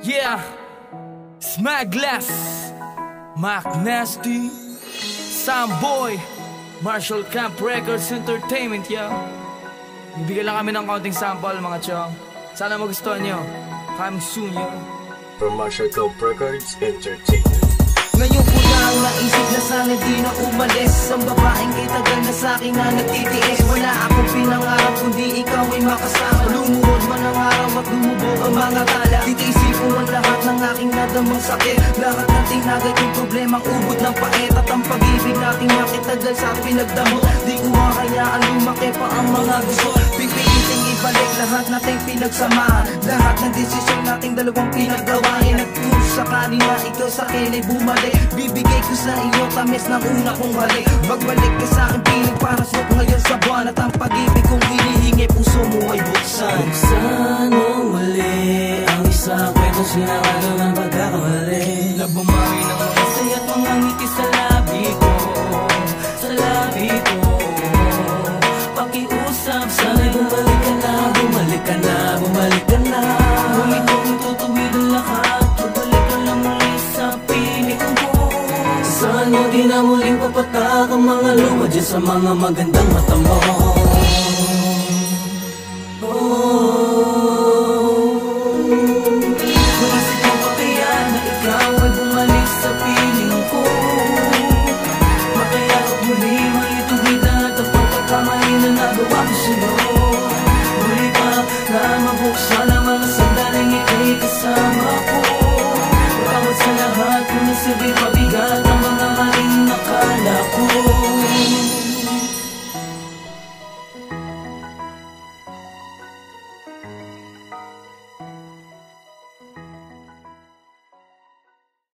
Yeah, Smaglass, Mac Nasty, Samboy, Marshall Camp Records Entertainment, yeah. Bibigyan lang kami ng kaunting sample mga chong. Sana magustuhan nyo. Coming soon, yeah. From Marshall Camp Records Entertainment. Ngayon ko lang naisip na sana di na umalis. Ang babaeng kay tagal na sa'kin na nagtitiis. Wala akong pinangarap kundi ikaw ay makasama. Lumuhod man ang araw at lumubog ang mga tala. Titiisip ko ang lahat ng aking nadamang sakit. Lahat ng tinagay kong problemang ubod ng pait. At ang pag-ibig nating nakitagal sa pinagdamo. Di ko makayaan lumaki pa ang mga gusto. Pipiliting ibalik lahat nating pinagsamahan. Lahat ng desisyon nating dalawang pinaggawain. At kung sa kanila ikaw sa akin ay bumalik, bibigay ko sa iyo tamis ng una kong halik. Magbalik ka sa akin piling para sa'yo ngayon sa buwan. At ang pag-ibig kong hinihingi puso mo ay buksan. Buksan mo muli ang isang kwento sinakalo ng pagkakamali. Na bumari ng mga saya at mga ngiti sa labi ko. Sa labi ko pakiusap sana'y bumalik ka na, bumalik ka na, bumalik ka na. Ngunit kung tutuwid ang lahat, pagbalik ka lang muli sa piling ko. Saan mo di na muling papatak ang mga luma dyan sa mga magandang mata mo.